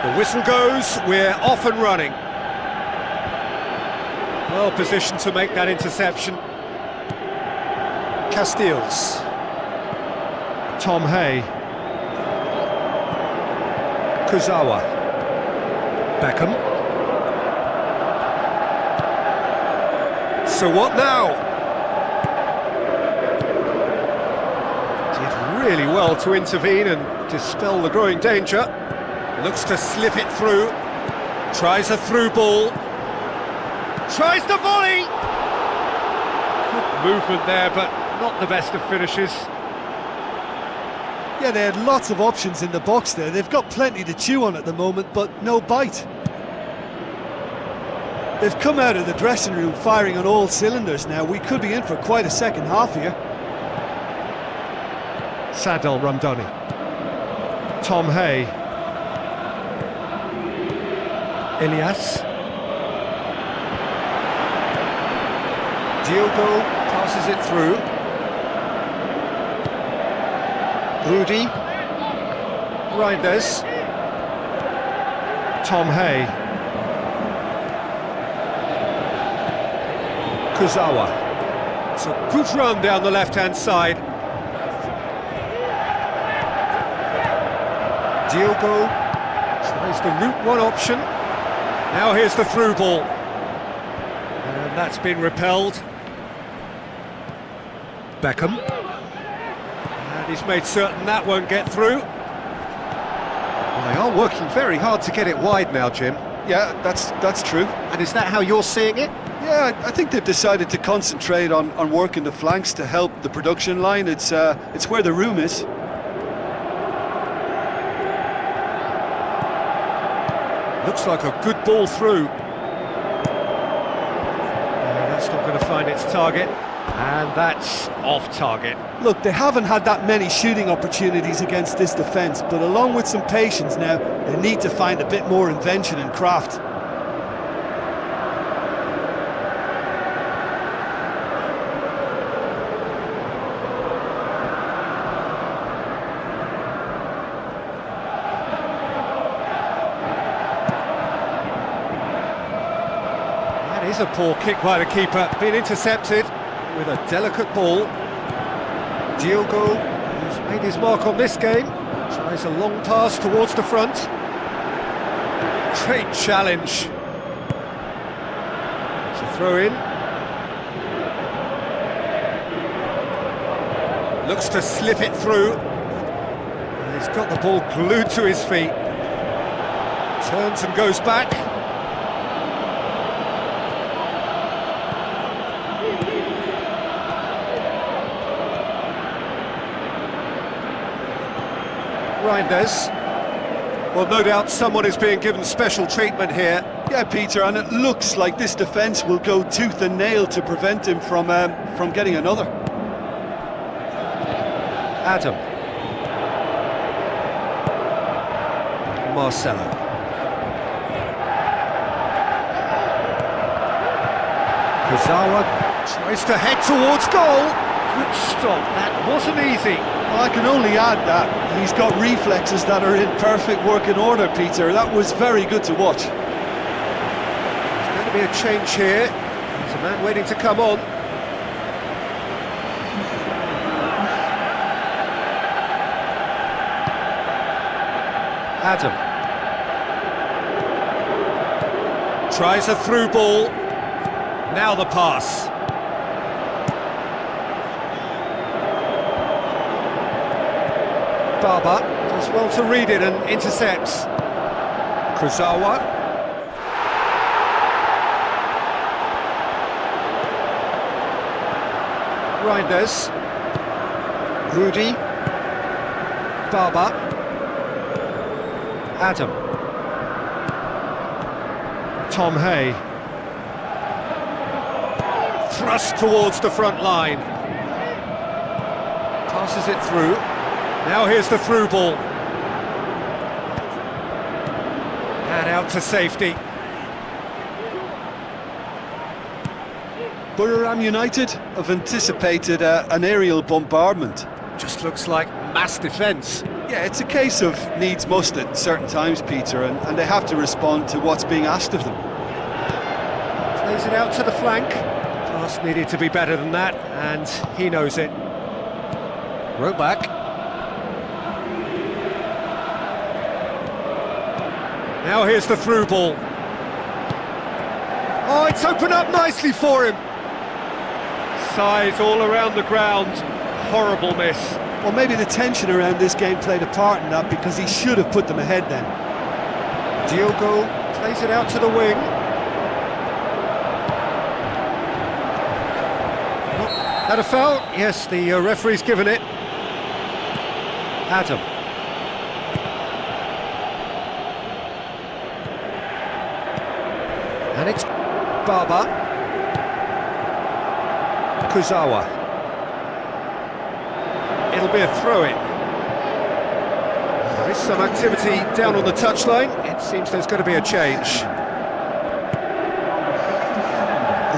The whistle goes, we're off and running. Well positioned to make that interception. Castiles. Tom Hay. Kuzawa. Beckham. So what now? Did really well to intervene and dispel the growing danger. Looks to slip it through. Tries a through ball. Tries the volley! Good movement there, but not the best of finishes. Yeah, they had lots of options in the box there. They've got plenty to chew on at the moment, but no bite. They've come out of the dressing room firing on all cylinders now. We could be in for quite a second half here. Sadel Ramdani. Tom Hay. Elias. Diogo passes it through. Rudy. Reinders. Tom Hay. Kuzawa. It's a good run down the left-hand side. Diogo tries the route one option. Now here's the through ball. And that's been repelled. Beckham. And he's made certain that won't get through. Well, they are working very hard to get it wide now, Jim. Yeah, that's true. And is that how you're seeing it? Yeah, I think they've decided to concentrate on working the flanks to help the production line. It's where the room is. Looks like a good ball through. That's not going to find its target. And that's off target. Look, they haven't had that many shooting opportunities against this defence, but along with some patience now, they need to find a bit more invention and craft. That is a poor kick by the keeper, been intercepted with a delicate ball. Diogo, who's made his mark on this game, tries a long pass towards the front. Great challenge. It's a throw in. Looks to slip it through. And he's got the ball glued to his feet. Turns and goes back. Reinders. Well, no doubt someone is being given special treatment here. Yeah, Peter, and it looks like this defence will go tooth and nail to prevent him from getting another. Adam. Marcelo. Kuzawa tries to head towards goal. Good stop, that wasn't easy. I can only add that he's got reflexes that are in perfect working order, Peter. That was very good to watch. There's going to be a change here. There's a man waiting to come on. Adam. Tries a through ball. Now the pass. Barber does well to read it and intercepts. Kuzawa. Reinders. Rudy. Barber. Adam. Tom Hay. Thrust towards the front line. Passes it through. Now here's the through ball. And out to safety. Buriram United have anticipated an aerial bombardment. Just looks like mass defence. Yeah, it's a case of needs must at certain times, Peter, and they have to respond to what's being asked of them. Plays it out to the flank. Pass needed to be better than that, and he knows it. Row back. Now here's the through ball. Oh, it's opened up nicely for him. Size all around the ground. Horrible miss. Well, maybe the tension around this game played a part in that, because he should have put them ahead then. Diogo plays it out to the wing. That a foul? Yes, the referee's given it. Adam. And it's Baba. Kuzawa. It'll be a throw-in. There is some activity down on the touchline. It seems there's going to be a change.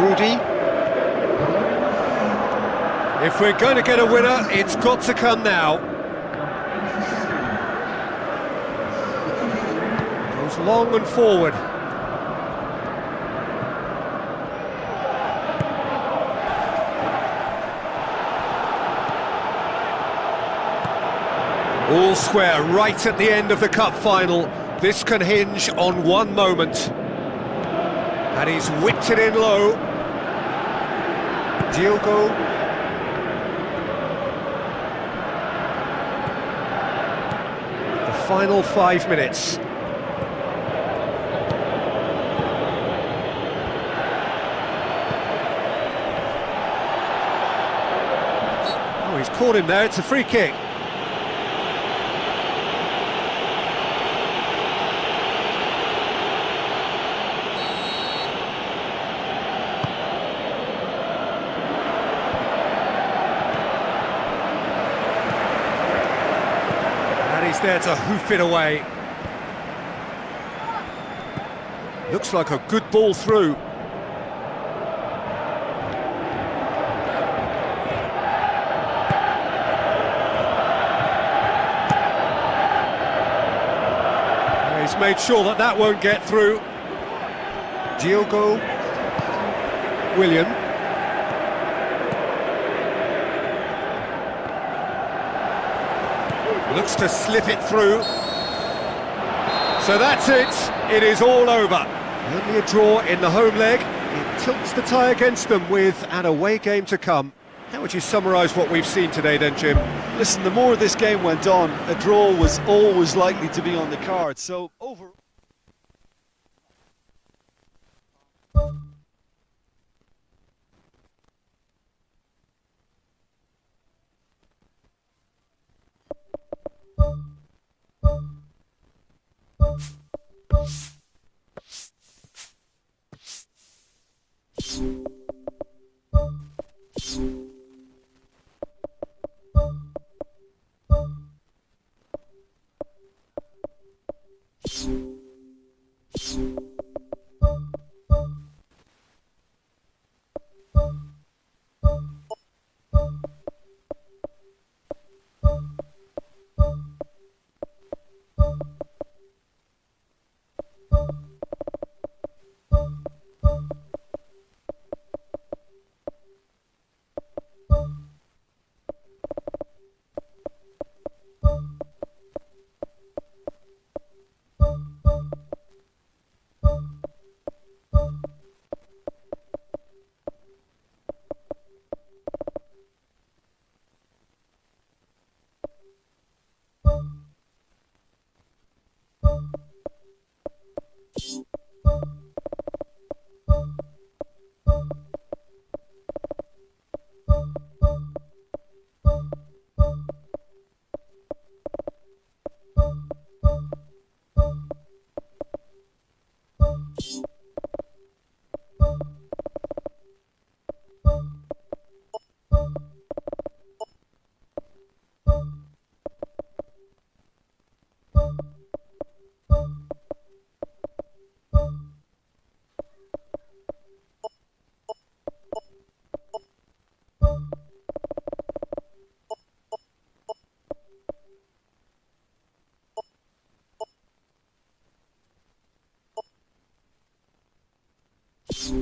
Rudy. If we're going to get a winner, it's got to come now. Goes long and forward. All square right at the end of the cup final. This can hinge on one moment. And he's whipped it in low. Diogo. The final 5 minutes. Oh, he's caught him there. It's a free kick. He's there to hoof it away. Looks like a good ball through. He's made sure that that won't get through. Diogo William. Looks to slip it through. So that's it. It is all over. Only a draw in the home leg. It tilts the tie against them with an away game to come. How would you summarise what we've seen today then, Jim? Listen, the more this game went on, a draw was always likely to be on the card. So over. A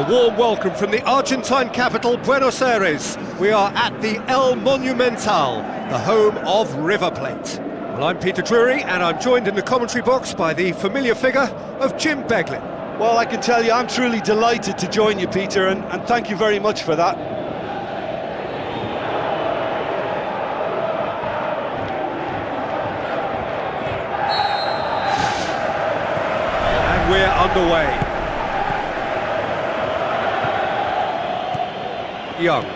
warm welcome from the Argentine capital, Buenos Aires. We are at the El Monumental, the home of River Plate. Well, I'm Peter Drury, and I'm joined in the commentary box by the familiar figure of Jim Beglin. Well, I can tell you I'm truly delighted to join you, Peter, and thank you very much for that. And we're underway. Young,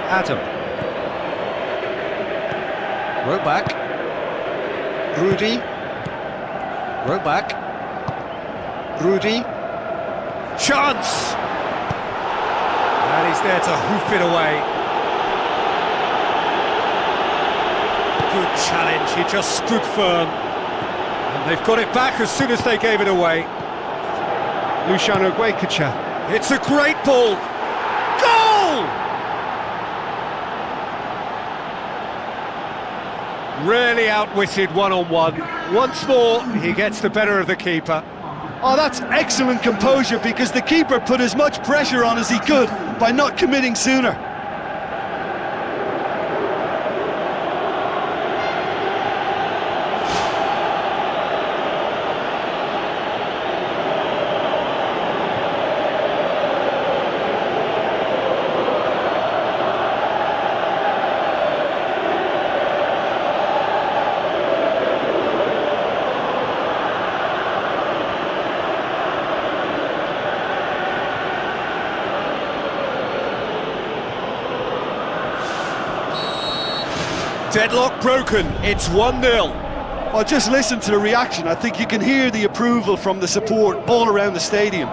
Adam, wrote back, Rudy, wrote back, Rudy, chance! And he's there to hoof it away. Good challenge, he just stood firm. And they've got it back as soon as they gave it away. Luciano Guecacha. It's a great ball! Goal! Really outwitted one-on-one. Once more, he gets the better of the keeper. Oh, that's excellent composure, because the keeper put as much pressure on as he could by not committing sooner. Deadlock broken, it's 1-0. Well, just listen to the reaction. I think you can hear the approval from the support all around the stadium.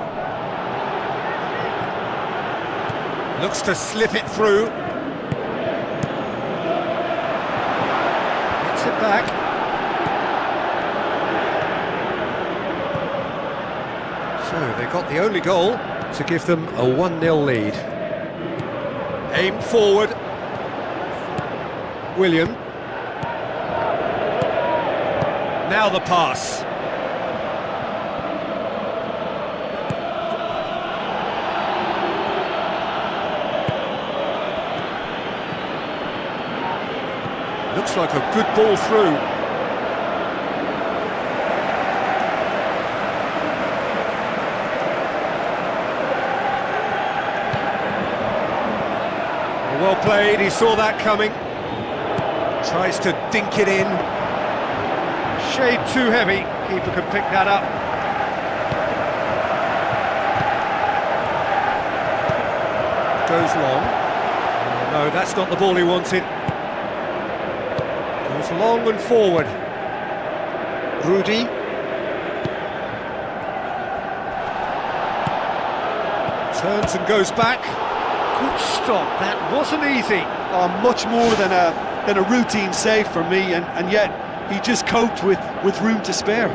Looks to slip it through. Gets it back. So they got the only goal to give them a 1-0 lead. Aim forward. William. Now the pass. Looks like a good ball through. Well played, he saw that coming. Tries to dink it in. Shade too heavy. Keeper can pick that up. Goes long. No, that's not the ball he wanted. Goes long and forward. Rudy. Turns and goes back. Good stop. That wasn't easy. Oh, much more than a routine save for me, and yet he just coped with room to spare.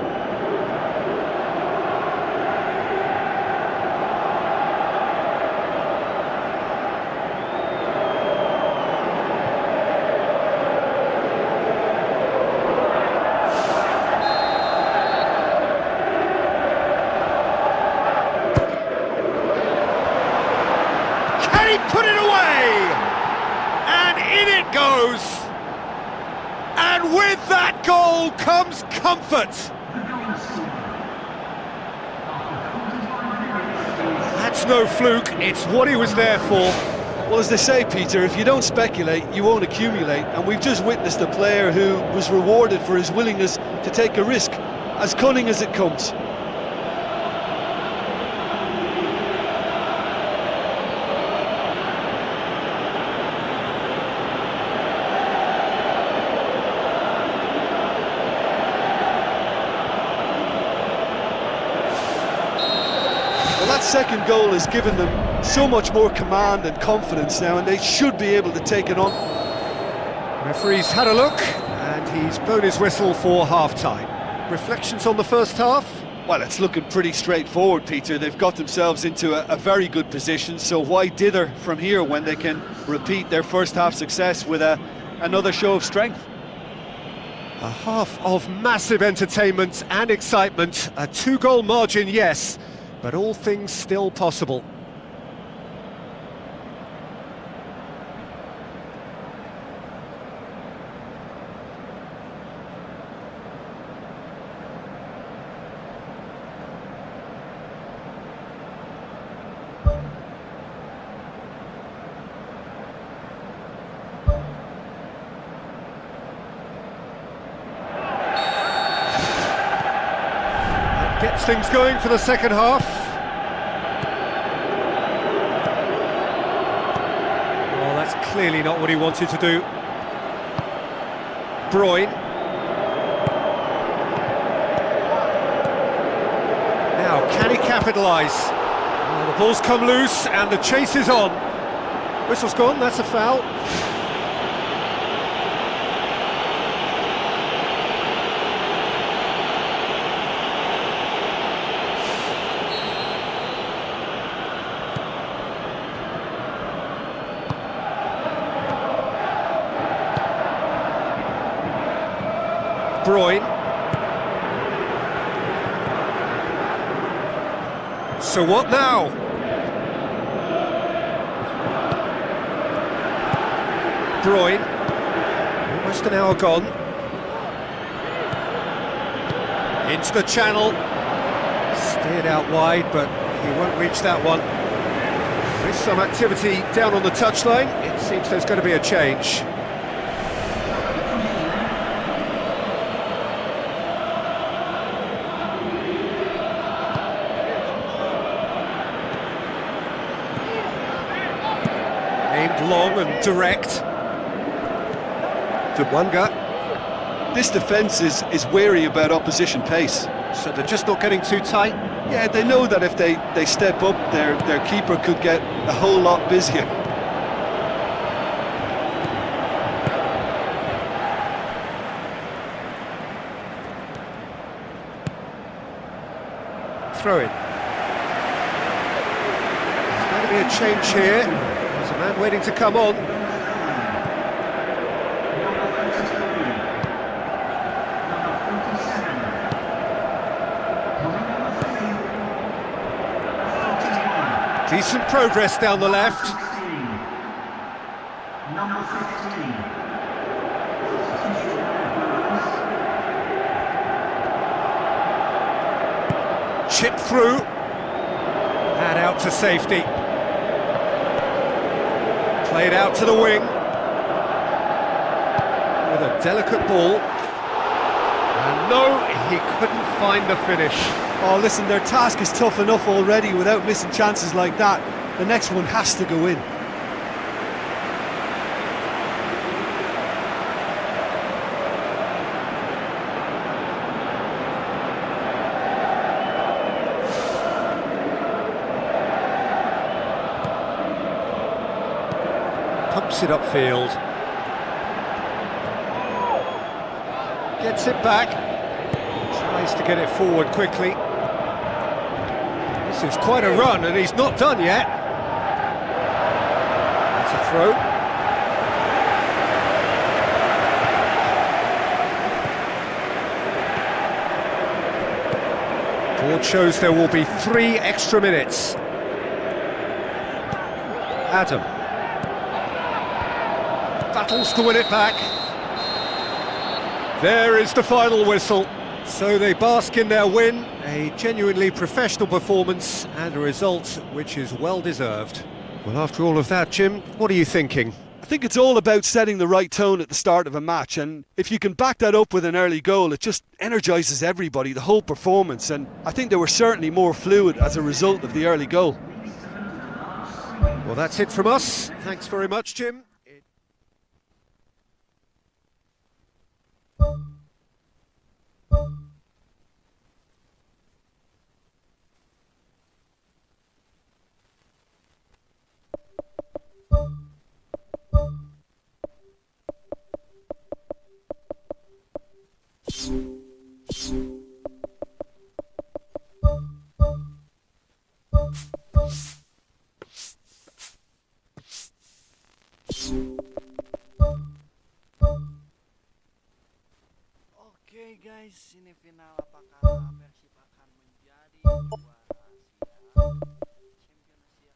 Can he put it away? And in it goes! And with that goal comes comfort. That's no fluke, it's what he was there for. Well, as they say, Peter, if you don't speculate, you won't accumulate, and we've just witnessed a player who was rewarded for his willingness to take a risk, as cunning as it comes. That second goal has given them so much more command and confidence now, and they should be able to take it on. Referee's had a look, and he's blown his whistle for half-time. Reflections on the first half? Well, it's looking pretty straightforward, Peter. They've got themselves into a very good position, so why dither from here when they can repeat their first half success with another show of strength? A half of massive entertainment and excitement, a 2-goal margin, yes, but all things still possible. Gets things going for the second half. Well, that's clearly not what he wanted to do. Broyne. Now, can he capitalise? Oh, the ball's come loose and the chase is on. Whistle's gone, that's a foul. Broyne. So what now? Broyne. Almost an hour gone. Into the channel. Steered out wide, but he won't reach that one. There's some activity down on the touchline. It seems there's going to be a change. Aimed long and direct. To Wanga. This defence is wary about opposition pace. So they're just not getting too tight? Yeah, they know that if they step up, their keeper could get a whole lot busier. Throw in. There's going to be a change here. There's a man waiting to come on. Decent progress down the left. Chip through. And out to safety. Played out to the wing. With a delicate ball. And no, he couldn't find the finish. Oh, listen, their task is tough enough already without missing chances like that. The next one has to go in. Pumps it upfield. Gets it back. Tries to get it forward quickly. This is quite a run, and he's not done yet. That's a throw. Board shows there will be 3 extra minutes. Adam. Battles to win it back. There is the final whistle. So they bask in their win, a genuinely professional performance and a result which is well deserved. Well, after all of that, Jim, what are you thinking? I think it's all about setting the right tone at the start of a match, and if you can back that up with an early goal, it just energises everybody, the whole performance, and I think they were certainly more fluid as a result of the early goal. Well, that's it from us. Thanks very much, Jim. semifinal apakah Persib akan menjadi juara Asia, Champion Asia,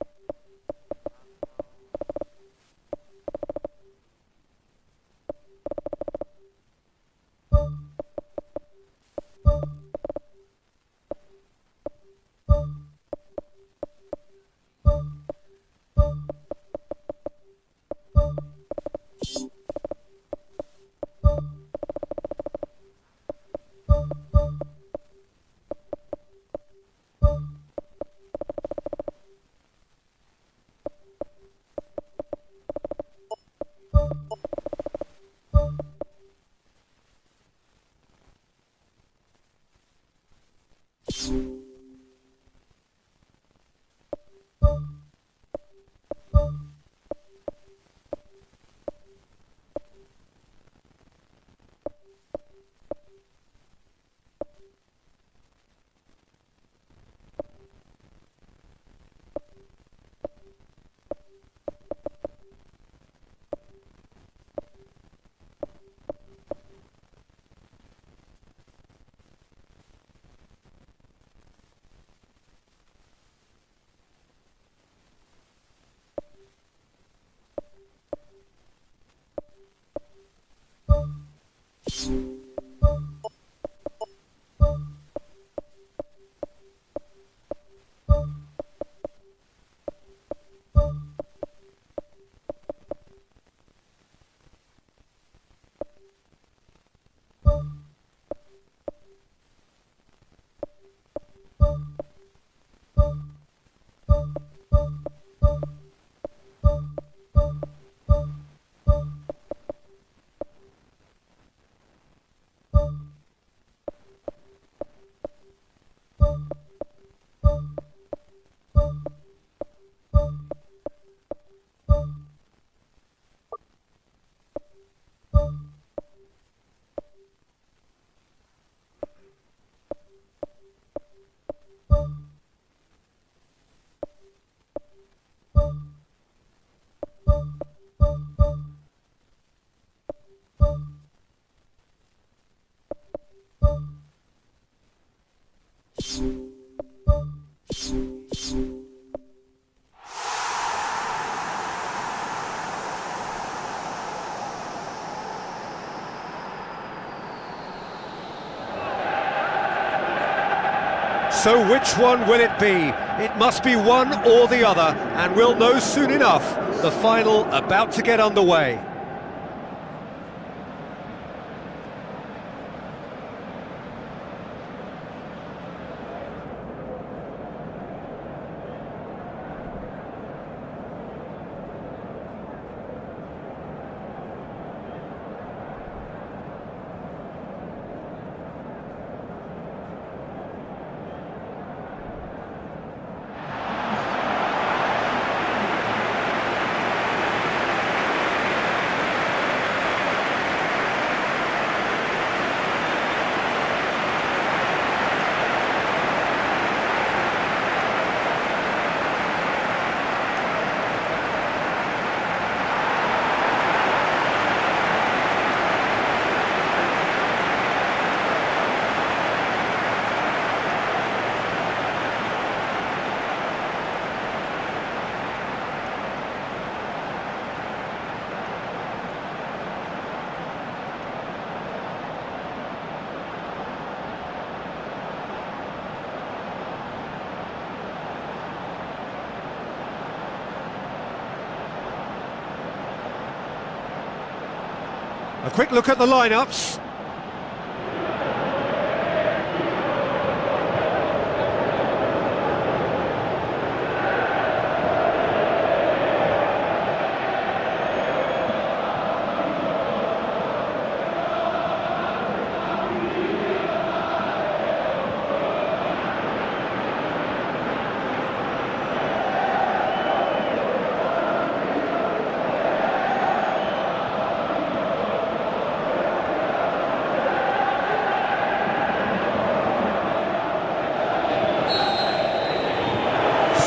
So which one will it be? It must be one or the other, and we'll know soon enough. The final about to get underway. A quick look at the lineups.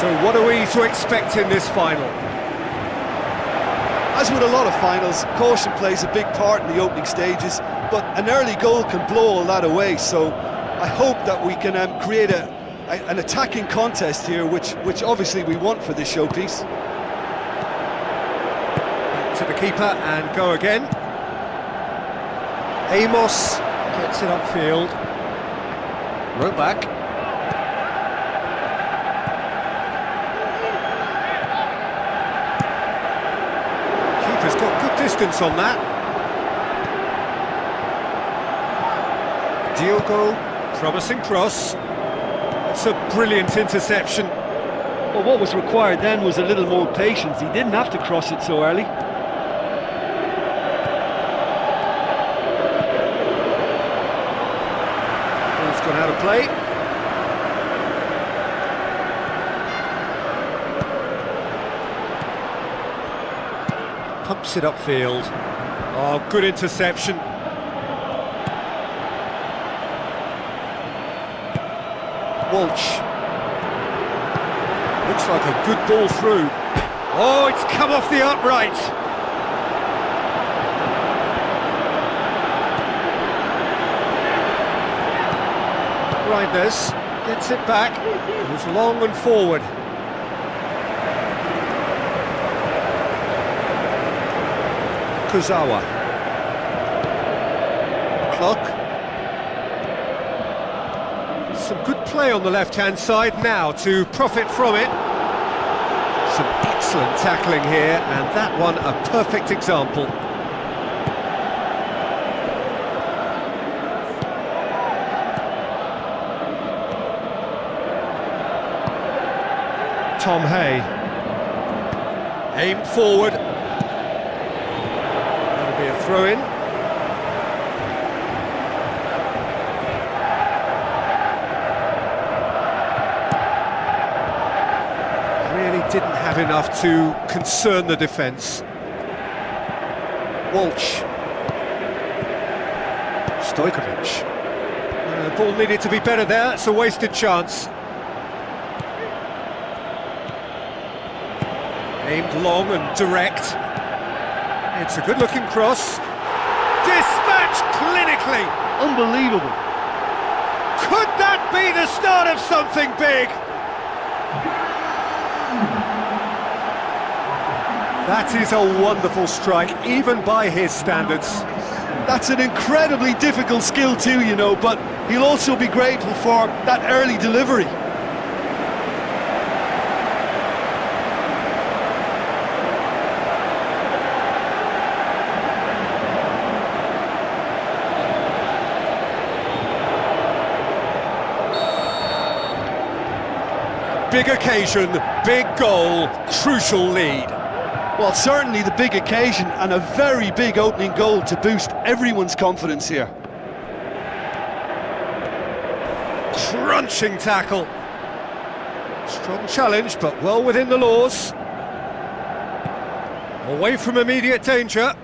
So what are we to expect in this final? As with a lot of finals, caution plays a big part in the opening stages. but an early goal can blow all that away. So I hope that we can create an attacking contest here, which obviously we want for this showpiece. To the keeper and go again. Amos gets it upfield. Wrote back. Keeper's got good distance on that. Diogo, promising cross. It's a brilliant interception. Well, what was required then was a little more patience. He didn't have to cross it so early. Ball's gone out of play. Pumps it upfield. Oh, good interception. Walsh. Looks like a good ball through. Oh, it's come off the upright. Reinders gets it back. Goes long and forward. Kuzawa. Clock. Some good play on the left-hand side now to profit from it. Some excellent tackling here, and that one a perfect example. Tom Hay. Aimed forward. That'll be a throw-in. Didn't have enough to concern the defence. Walsh. Stojkovic. The ball needed to be better there, it's a wasted chance. Aimed long and direct. It's a good-looking cross. Dispatched clinically! Unbelievable. Could that be the start of something big? That is a wonderful strike, even by his standards. That's an incredibly difficult skill too, you know, but he'll also be grateful for that early delivery. Big occasion, big goal, crucial lead. Well, certainly the big occasion and a very big opening goal to boost everyone's confidence here. Crunching tackle. Strong challenge, but well within the laws. Away from immediate danger.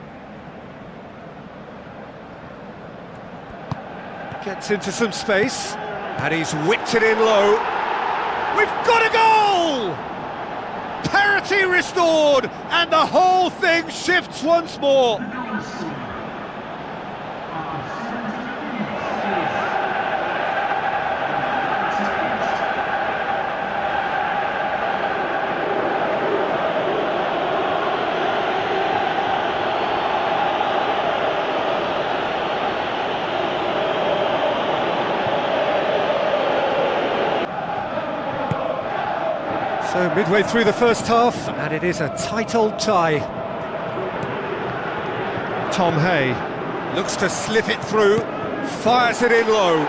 Gets into some space, and he's whipped it in low. We've got a goal! Parity restored, and the whole thing shifts once more. So midway through the first half, and it is a tight old tie. Tom Hay looks to slip it through, fires it in low.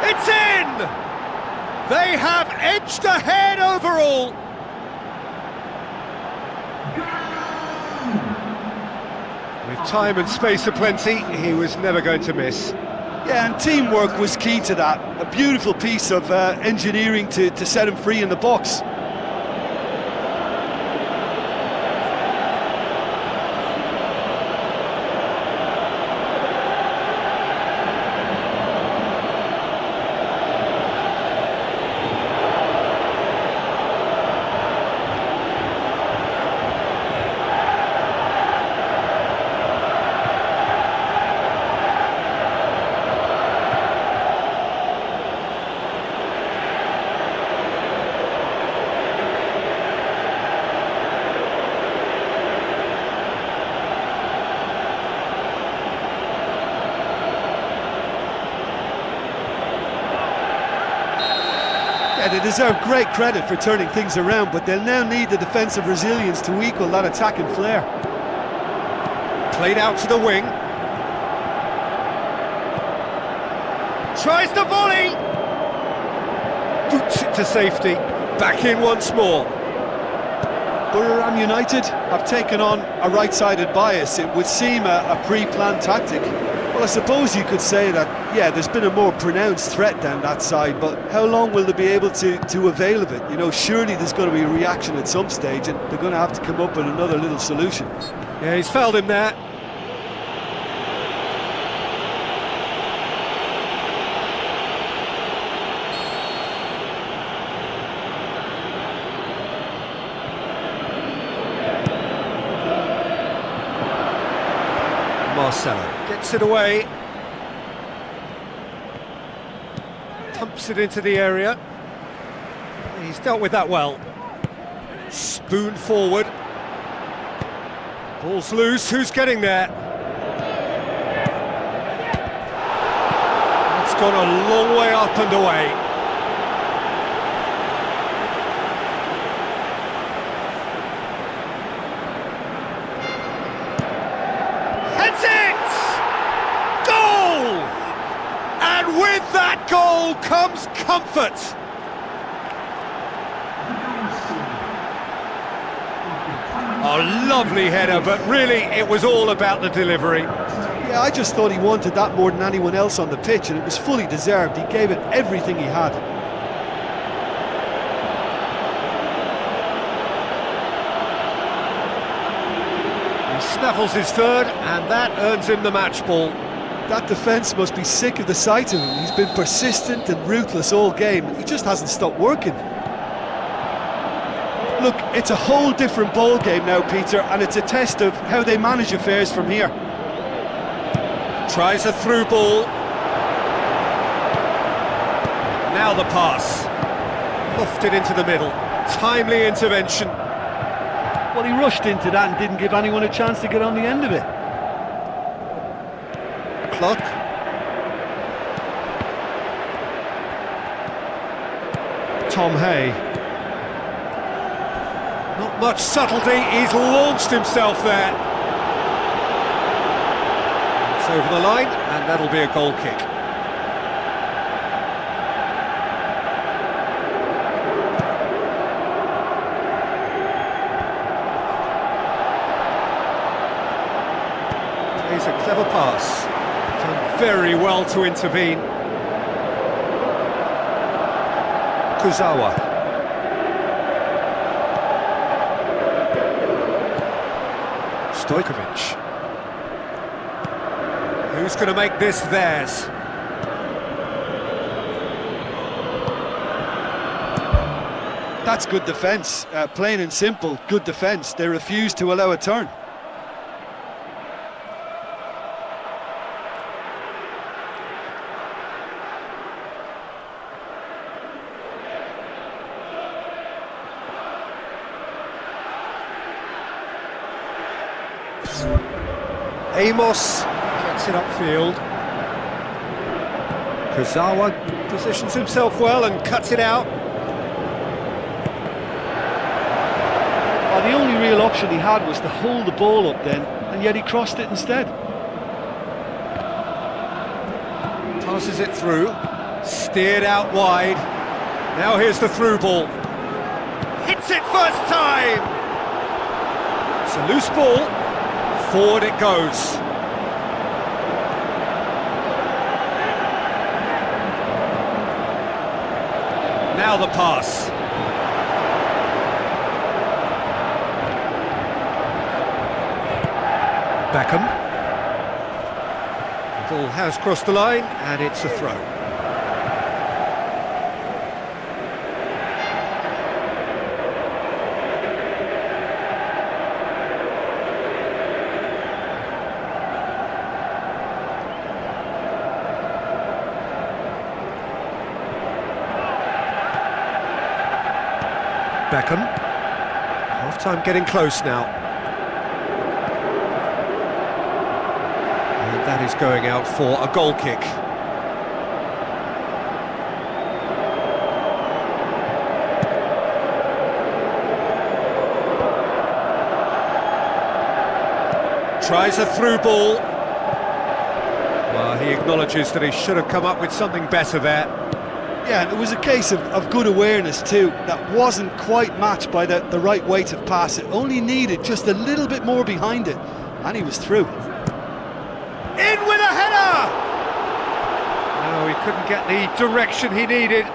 It's in! They have edged ahead overall. With time and space aplenty, he was never going to miss. Yeah, and teamwork was key to that. A beautiful piece of engineering to set him free in the box. Yeah, they deserve great credit for turning things around, but they'll now need the defensive resilience to equal that attacking flair. Played out to the wing. Tries to volley. Boots it to safety. Back in once more. Buriram United have taken on a right-sided bias. It would seem a pre-planned tactic. Well, I suppose you could say that, yeah, there's been a more pronounced threat down that side, but how long will they be able to avail of it? You know, surely there's going to be a reaction at some stage, and they're going to have to come up with another little solution. Yeah, he's fouled him there. Marcelo gets it away, pumps it into the area. He's dealt with that well. Spoon forward. Ball's loose. Who's getting there? It's gone a long way up and away. With that goal comes comfort. A lovely header, but really it was all about the delivery. Yeah, I just thought he wanted that more than anyone else on the pitch, and it was fully deserved. He gave it everything he had. He snaffles his third, and that earns him the match ball. That defence must be sick of the sight of him. He's been persistent and ruthless all game, and he just hasn't stopped working. Look, it's a whole different ball game now, Peter, and it's a test of how they manage affairs from here. Tries a through ball. Now the pass. Lofted into the middle. Timely intervention. Well, he rushed into that and didn't give anyone a chance to get on the end of it. Clock. Tom Hay. Not much subtlety, he's launched himself there. It's over the line, and that'll be a goal kick. Plays a clever pass. Done very well to intervene. Kuzawa. Stojkovic. Who's going to make this theirs? That's good defence, plain and simple, good defence. They refuse to allow a turn. Amos gets it upfield. Kuzawa positions himself well and cuts it out. Well, the only real option he had was to hold the ball up then, and yet he crossed it instead. Passes it through, steered out wide. Now here's the through ball. Hits it first time! It's a loose ball. Forward it goes. Now the pass. Beckham. The ball has crossed the line, and it's a throw. Beckham. Half-time getting close now. And that is going out for a goal kick. Tries a through ball. Well, he acknowledges that he should have come up with something better there. Yeah, and it was a case of good awareness too. That wasn't quite matched by the right weight of pass. It only needed just a little bit more behind it, and he was through. In with a header! No, he couldn't get the direction he needed.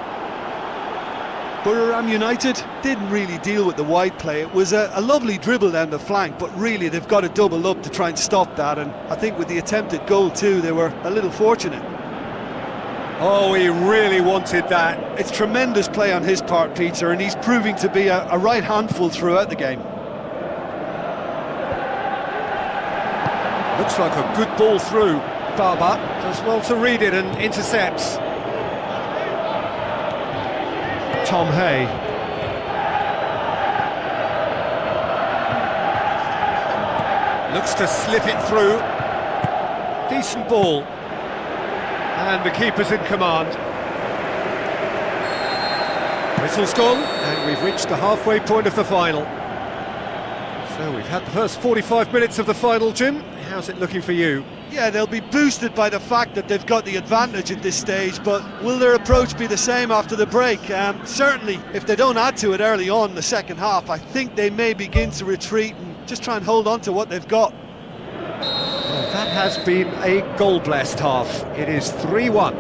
Buriram United didn't really deal with the wide play. It was a lovely dribble down the flank, but really they've got to double up to try and stop that, and I think with the attempted goal too, they were a little fortunate. Oh, he really wanted that. It's tremendous play on his part, Peter, and he's proving to be a right handful throughout the game. Looks like a good ball through. Baba does well to read it and intercepts. Tom Hay. Looks to slip it through. Decent ball. And the keeper's in command. Whistle's gone, and we've reached the halfway point of the final. So we've had the first 45 minutes of the final, Jim. How's it looking for you? Yeah, they'll be boosted by the fact that they've got the advantage at this stage, but will their approach be the same after the break? Certainly, if they don't add to it early on in the second half, I think they may begin to retreat and just try and hold on to what they've got. Well, that has been a goal-blessed half. It is 3-1.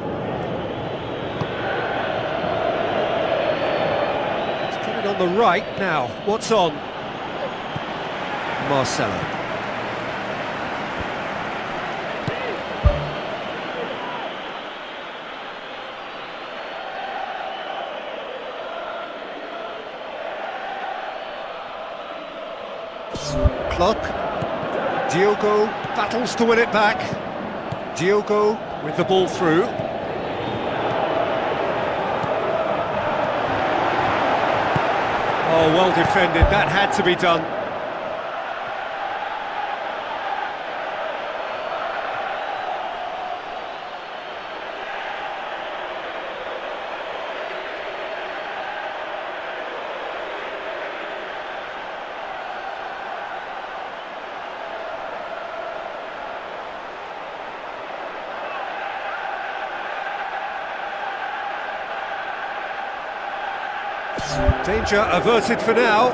It's coming on the right now. What's on? Marcelo. Clock. Diogo battles to win it back. Diogo with the ball through. Oh, well defended. That had to be done. Danger averted for now.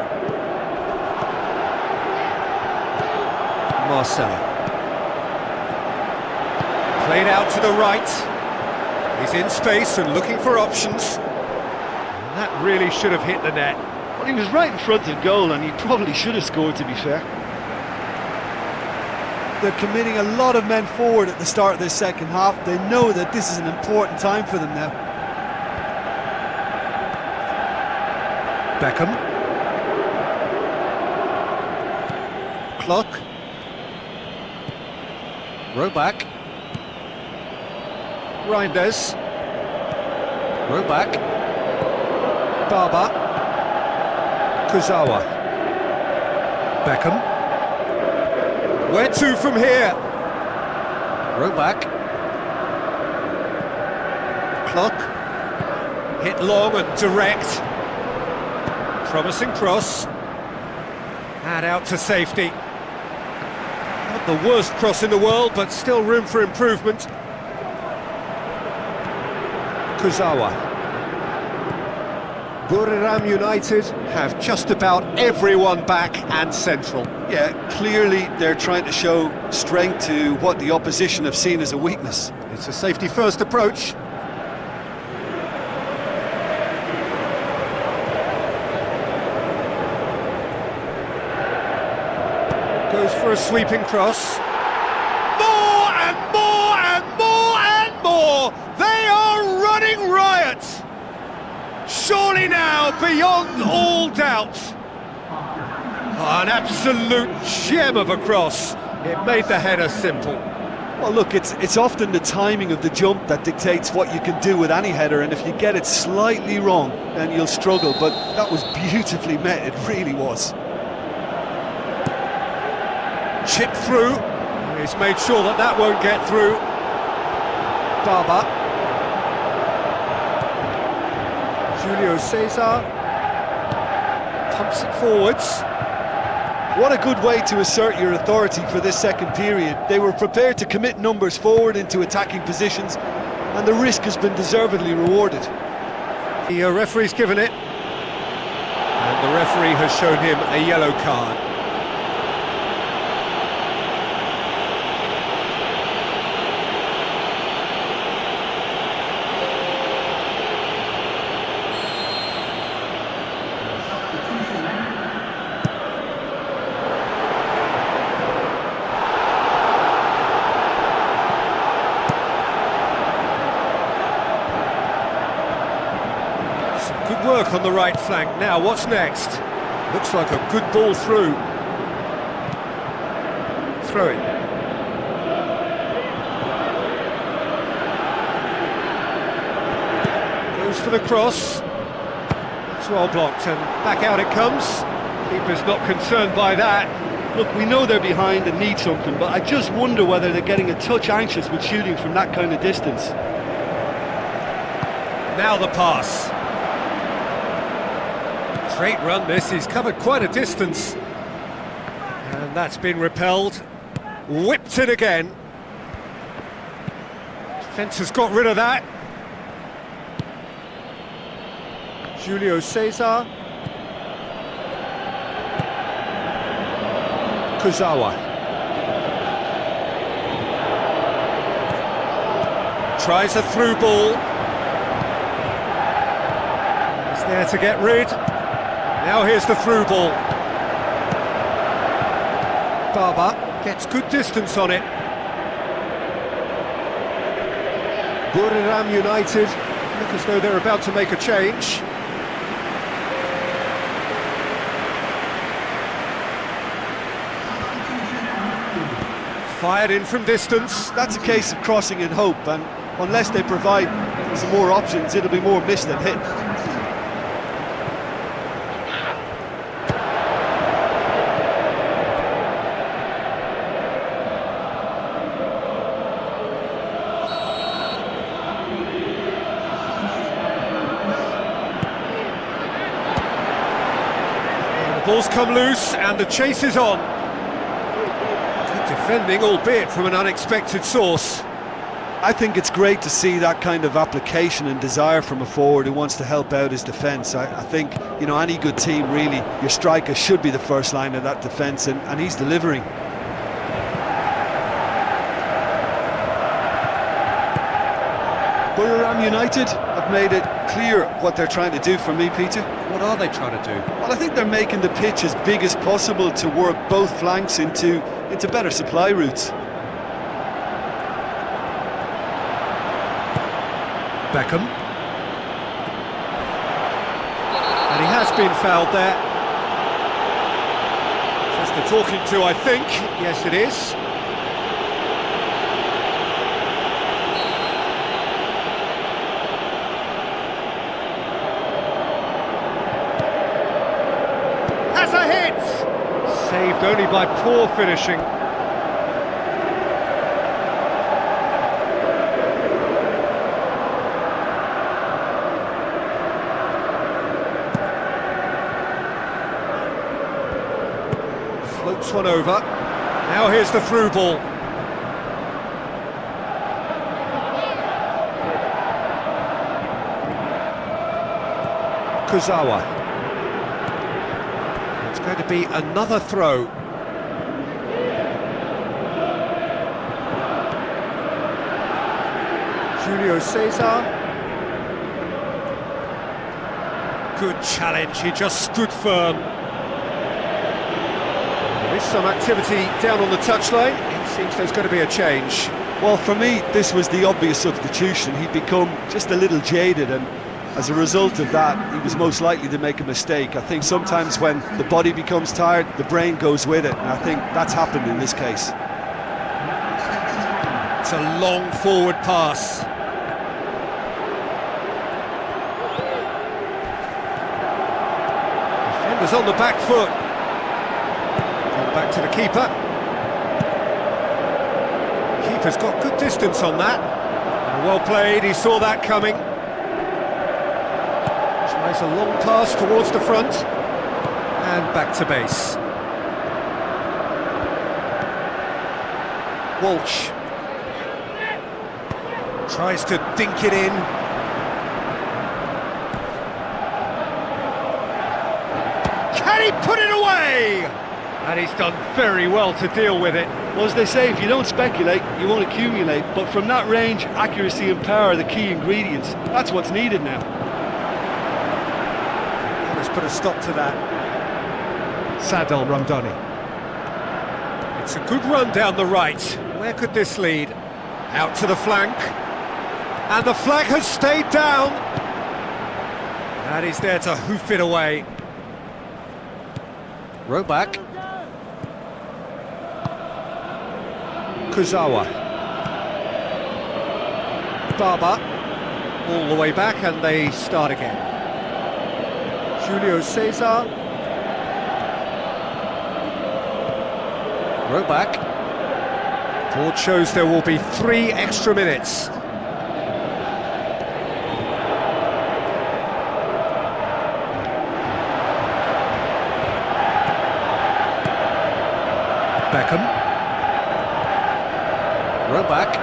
Marcelo. Played out to the right. He's in space and looking for options. And that really should have hit the net. Well, he was right in front of goal, and he probably should have scored, to be fair. They're committing a lot of men forward at the start of this second half. They know that this is an important time for them now. Beckham. Clock. Roback. Reinders. Roback. Baba. Kuzawa. Beckham. Where to from here? Roback. Clock. Hit long and direct. Promising cross. And out to safety. Not the worst cross in the world, but still room for improvement. Kuzawa. Buriram United have just about everyone back and central. Yeah, clearly they're trying to show strength to what the opposition have seen as a weakness. It's a safety-first approach. Goes for a sweeping cross. More and more and more and more! They are running riot! Surely now, beyond all doubt. An absolute gem of a cross. It made the header simple. Well, look, it's often the timing of the jump that dictates what you can do with any header, and if you get it slightly wrong, then you'll struggle, but that was beautifully met, it really was. Chip through. He's made sure that that won't get through. Baba. Julio Cesar pumps it forwards. What a good way to assert your authority for this second period. They were prepared to commit numbers forward into attacking positions, and the risk has been deservedly rewarded. The referee's given it, and the referee has shown him a yellow card. Good work on the right flank. Now, what's next? Looks like a good ball through. Throw it. Goes for the cross. It's well blocked, and back out it comes. Keeper's not concerned by that. Look, we know they're behind and need something, but I just wonder whether they're getting a touch anxious with shooting from that kind of distance. Now the pass. Great run this, he's covered quite a distance. And that's been repelled. Whipped it again. Defence has got rid of that. Julio Cesar. Kuzawa. Tries a through ball. He's there to get rid. Now here's the through ball. Baba gets good distance on it. Buriram United look as though they're about to make a change. Fired in from distance. That's a case of crossing in hope, and unless they provide some more options, it'll be more missed than hit. Ball's come loose and the chase is on. Good defending, albeit from an unexpected source. I think it's great to see that kind of application and desire from a forward who wants to help out his defence. I think, you know, any good team really, your striker should be the first line of that defence, and he's delivering. Buriram United have made it clear what they're trying to do for me, Peter. What are they trying to do? Well, I think they're making the pitch as big as possible to work both flanks into better supply routes. Beckham. And he has been fouled there. Just a talking to, I think. Yes, it is. Has a hit! Saved only by poor finishing. Floats one over. Now here's the through ball. Kuzawa. It's going to be another throw. Julio Cesar. Good challenge, he just stood firm. There is some activity down on the touchline. It seems there's going to be a change. Well, for me, this was the obvious substitution. He'd become just a little jaded, and as a result of that, he was most likely to make a mistake. I think sometimes when the body becomes tired, the brain goes with it, and I think that's happened in this case. It's a long forward pass. Defenders on the back foot. Back to the keeper. Keeper's got good distance on that. Well played, he saw that coming. Tries a long pass towards the front. And back to base. Walsh tries to dink it in. Can he put it away? And he's done very well to deal with it. Well, as they say, if you don't speculate, you won't accumulate. But from that range, accuracy and power are the key ingredients. That's what's needed now. Let's put a stop to that. Sadal Ramdani. It's a good run down the right. Where could this lead? Out to the flank. And the flag has stayed down. And he's there to hoof it away. Row back. Kuzawa. Baba. All the way back and they start again. Julio Cesar. Row back. Board shows there will be 3 extra minutes. Beckham. Row back.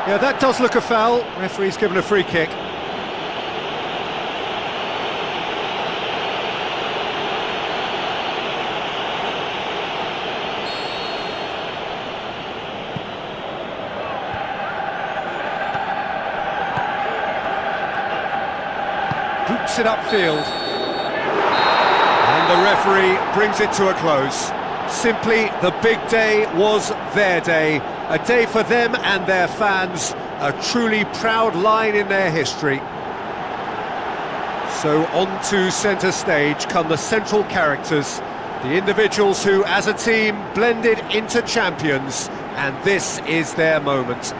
Yeah, that does look a foul. Referee's given a free kick. Boots it upfield. And the referee brings it to a close. Simply, the big day was their day. A day for them and their fans. A truly proud line in their history. So on to centre stage come the central characters. The individuals who, as a team, blended into champions. And this is their moment.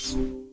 you.